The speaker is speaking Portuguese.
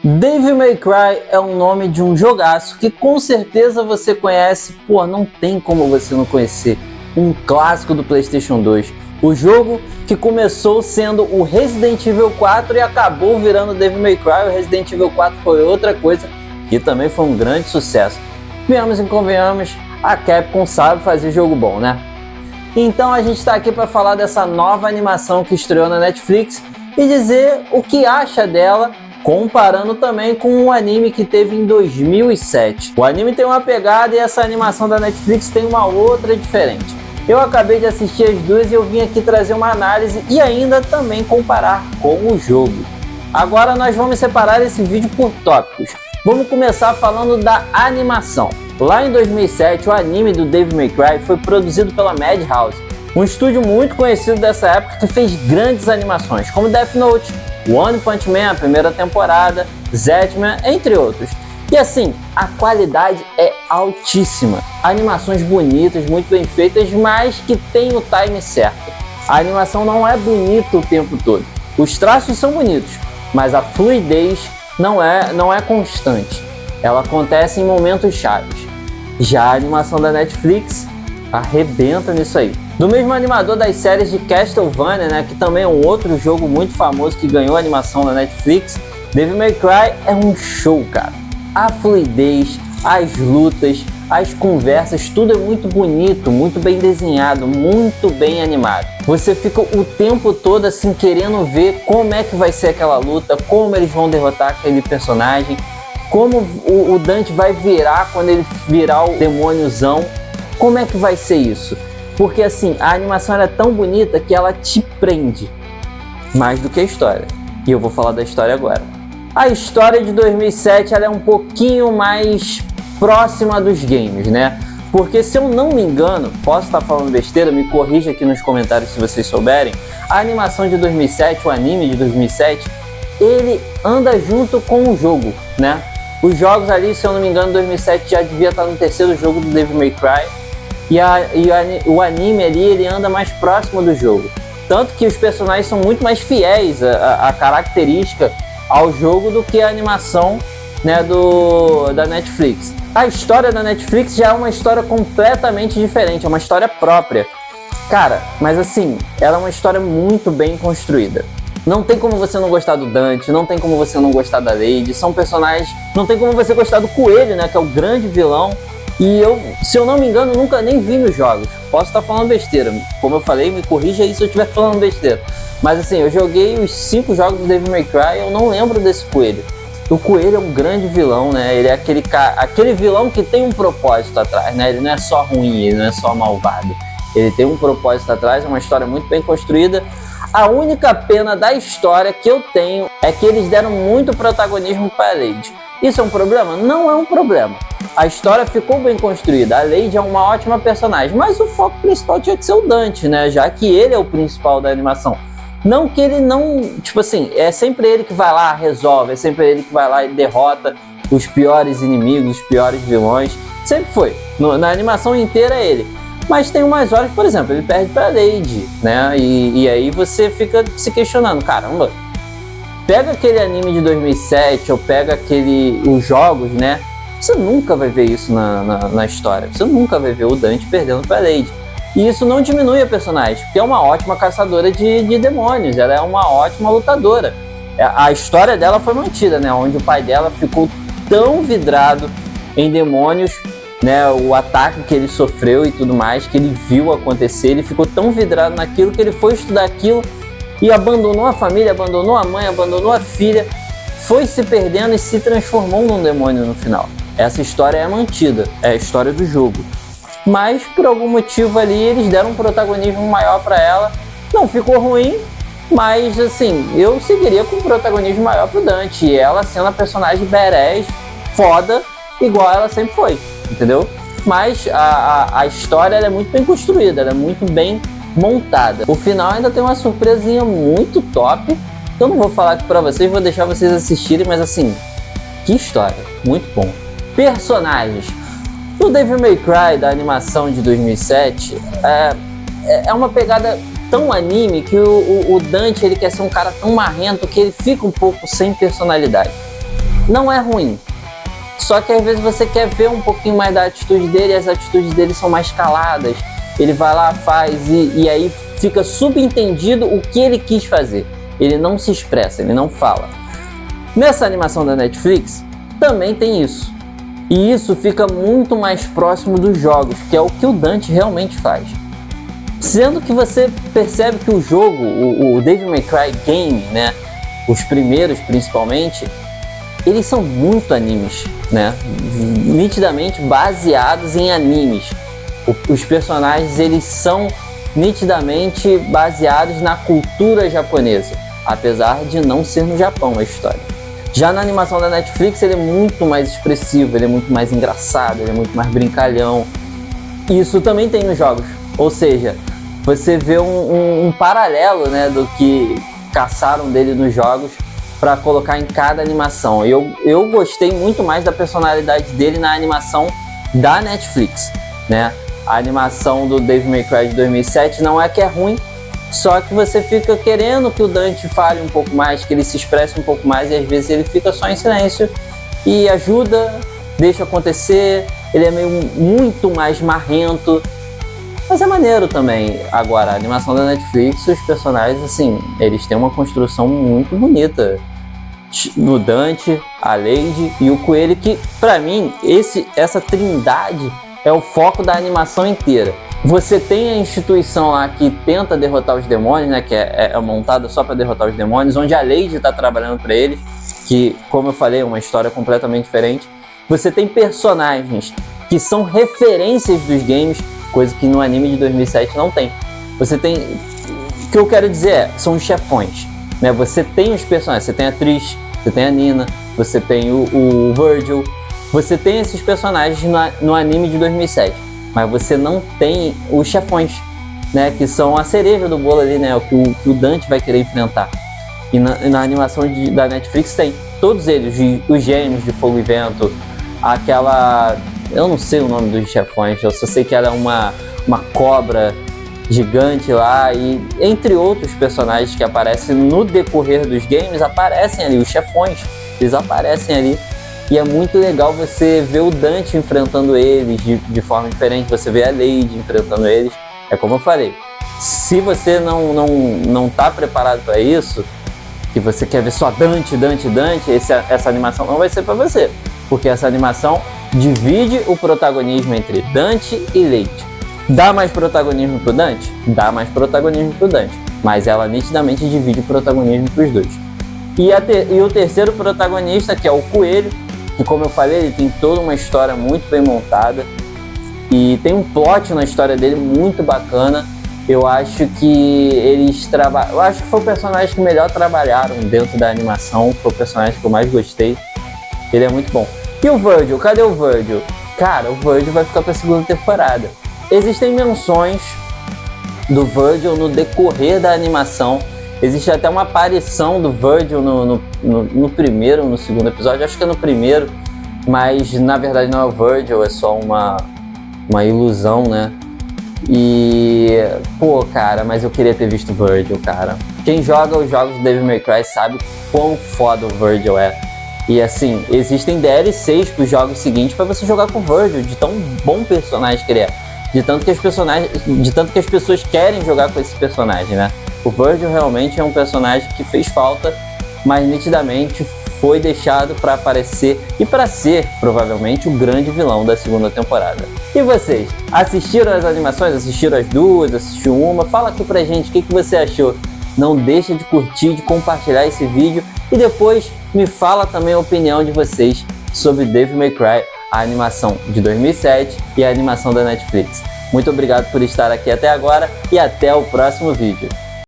Devil May Cry é o nome de um jogaço que com certeza você conhece, pô, não tem como você não conhecer. Um clássico do PlayStation 2. O jogo que começou sendo o Resident Evil 4 e acabou virando Devil May Cry. O Resident Evil 4 foi outra coisa que também foi um grande sucesso. Viemos e convenhamos, a Capcom sabe fazer jogo bom, né? Então a gente está aqui para falar dessa nova animação que estreou na Netflix e dizer o que acha dela, comparando também com um anime que teve em 2007. O anime tem uma pegada e essa animação da Netflix tem uma outra diferente. Eu acabei de assistir as duas e eu vim aqui trazer uma análise e ainda também comparar com o jogo. Agora nós vamos separar esse vídeo por tópicos. Vamos começar falando da animação. Lá em 2007, o anime do Devil May Cry foi produzido pela Madhouse, um estúdio muito conhecido dessa época que fez grandes animações, como Death Note, One Punch Man, a primeira temporada, Zetman, entre outros. E assim, a qualidade é altíssima. Animações bonitas, muito bem feitas, mas que tem o time certo. A animação não é bonita o tempo todo. Os traços são bonitos, mas a fluidez não é constante. Ela acontece em momentos chaves. Já a animação da Netflix arrebenta nisso aí. Do mesmo animador das séries de Castlevania, né, que também é um outro jogo muito famoso que ganhou animação na Netflix, Devil May Cry é um show, cara. A fluidez, as lutas, as conversas, tudo é muito bonito, muito bem desenhado, muito bem animado. Você fica o tempo todo assim querendo ver como é que vai ser aquela luta, como eles vão derrotar aquele personagem, como o Dante vai virar quando ele virar o demôniozão, como é que vai ser isso? Porque assim, a animação é tão bonita que ela te prende mais do que a história. E eu vou falar da história agora. A história de 2007 ela é um pouquinho mais próxima dos games, né? Porque se eu não me engano, posso estar falando besteira, me corrija aqui nos comentários se vocês souberem, a animação de 2007, o anime de 2007, ele anda junto com o jogo, né? Os jogos ali, se eu não me engano, 2007 já devia estar no terceiro jogo do Devil May Cry. O anime ali, ele anda mais próximo do jogo. Tanto que os personagens são muito mais fiéis à característica ao jogo do que a animação, né, da Netflix. A história da Netflix já é uma história completamente diferente, é uma história própria. Cara, mas assim, ela é uma história muito bem construída. Não tem como você não gostar do Dante, não tem como você não gostar da Lady, são personagens... Não tem como você gostar do Coelho, né, que é o grande vilão. E eu, se eu não me engano, nunca nem vi nos jogos. Posso estar falando besteira. Como eu falei, me corrija aí se eu estiver falando besteira. Mas assim, eu joguei os 5 jogos do Devil May Cry e eu não lembro desse Coelho. O Coelho é um grande vilão, né? Ele é aquele vilão que tem um propósito atrás, né? Ele não é só ruim, ele não é só malvado. Ele tem um propósito atrás, é uma história muito bem construída. A única pena da história que eu tenho é que eles deram muito protagonismo para a Lady. Isso é um problema? Não é um problema. A história ficou bem construída, a Lady é uma ótima personagem, mas o foco principal tinha que ser o Dante, né? Já que ele é o principal da animação. Não que ele não... Tipo assim, é sempre ele que vai lá, resolve, é sempre ele que vai lá e derrota os piores inimigos, os piores vilões. Sempre foi. Na animação inteira é ele. Mas tem umas horas, por exemplo, ele perde pra Lady, né? E aí você fica se questionando, caramba, pega aquele anime de 2007 ou pega os jogos, né? Você nunca vai ver isso na história. Você nunca vai ver o Dante perdendo pra Lady. E isso não diminui a personagem, porque é uma ótima caçadora de demônios, ela é uma ótima lutadora. A história dela foi mantida, né? Onde o pai dela ficou tão vidrado em demônios, né? O ataque que ele sofreu e tudo mais, que ele viu acontecer, ele ficou tão vidrado naquilo que ele foi estudar aquilo e abandonou a família, abandonou a mãe, abandonou a filha, foi se perdendo e se transformou num demônio no final. Essa história é mantida, é a história do jogo. Mas por algum motivo ali eles deram um protagonismo maior para ela. Não ficou ruim, mas assim, eu seguiria com um protagonismo maior pro Dante. E ela sendo a personagem badass, foda, igual ela sempre foi, entendeu? Mas a história ela é muito bem construída, ela é muito bem montada. O final ainda tem uma surpresinha muito top. Eu não vou falar aqui pra vocês, vou deixar vocês assistirem, mas assim, que história, muito bom. Personagens. No Devil May Cry, da animação de 2007, é uma pegada tão anime que o Dante ele quer ser um cara tão marrento que ele fica um pouco sem personalidade. não é ruim. Só que às vezes você quer ver um pouquinho mais da atitude dele, e as atitudes dele são mais caladas. Ele vai lá, faz e aí fica subentendido o que ele quis fazer. Ele não se expressa, ele não fala. Nessa animação da Netflix também tem isso. E isso fica muito mais próximo dos jogos, que é o que o Dante realmente faz. Sendo que você percebe que o jogo, o Devil May Cry Game, né, os primeiros principalmente, eles são muito animes, né? Nitidamente baseados em animes. Os personagens, eles são nitidamente baseados na cultura japonesa, apesar de não ser no Japão a história. Já na animação da Netflix, ele é muito mais expressivo, ele é muito mais engraçado, ele é muito mais brincalhão. Isso também tem nos jogos, ou seja, você vê um paralelo, né, do que caçaram dele nos jogos para colocar em cada animação. Eu gostei muito mais da personalidade dele na animação da Netflix, né? A animação do Devil May Cry de 2007 não é que é ruim, só que você fica querendo que o Dante fale um pouco mais, que ele se expresse um pouco mais, e às vezes ele fica só em silêncio e ajuda, deixa acontecer. Ele é muito mais marrento, mas é maneiro também. Agora, a animação da Netflix, os personagens, assim, eles têm uma construção muito bonita. No Dante, a Lady e o Coelho, que pra mim, essa trindade é o foco da animação inteira. Você tem a instituição lá que tenta derrotar os demônios, né, que é montada só para derrotar os demônios, onde a Lady tá trabalhando para eles, que, como eu falei, é uma história completamente diferente. Você tem personagens que são referências dos games, coisa que no anime de 2007 não tem. Você tem... O que eu quero dizer são os chefões, né? Você tem os personagens, você tem a Trish, você tem a Nina, você tem o Virgil, você tem esses personagens no anime de 2007, mas você não tem os chefões, né? Que são a cereja do bolo ali, né? O que o Dante vai querer enfrentar. E na animação da Netflix tem todos eles, os gêmeos de Fogo e Vento, aquela... Eu não sei o nome dos chefões, eu só sei que era uma cobra gigante lá, e entre outros personagens que aparecem no decorrer dos games, aparecem ali, os chefões, eles aparecem ali, e é muito legal você ver o Dante enfrentando eles de forma diferente, você vê a Lady enfrentando eles. É como eu falei, se você não tá preparado para isso, que você quer ver só Dante, essa animação não vai ser para você, porque essa animação divide o protagonismo entre Dante e Lady. Dá mais protagonismo pro Dante? Dá mais protagonismo pro Dante, mas ela nitidamente divide o protagonismo pros dois. E o terceiro protagonista, que é o Coelho, que, como eu falei, ele tem toda uma história muito bem montada e tem um plot na história dele muito bacana. Eu acho que eu acho que foi o personagem que melhor trabalharam dentro da animação, foi o personagem que eu mais gostei. Ele é muito bom. E o Virgil? Cadê o Virgil? Cara, o Virgil vai ficar pra segunda temporada. Existem menções do Virgil no decorrer da animação. Existe até uma aparição do Virgil no primeiro ou no segundo episódio. Acho que é no primeiro, mas na verdade não é o Virgil, é só uma ilusão, né? E... pô, cara, mas eu queria ter visto o Virgil, cara. Quem joga os jogos do Devil May Cry sabe quão foda o Virgil é. E assim, existem DLCs pros jogos seguintes pra você jogar com o Virgil, de tão bom personagem que ele é. De tanto que as pessoas querem jogar com esse personagem, né? O Virgil realmente é um personagem que fez falta, mas nitidamente foi deixado para aparecer e para ser, provavelmente, o grande vilão da segunda temporada. E vocês? Assistiram as animações? Assistiram as duas? Assistiu uma? Fala aqui pra gente o que você achou. Não deixa de curtir, de compartilhar esse vídeo e depois me fala também a opinião de vocês sobre Devil May Cry, a animação de 2007 e a animação da Netflix. Muito obrigado por estar aqui até agora e até o próximo vídeo.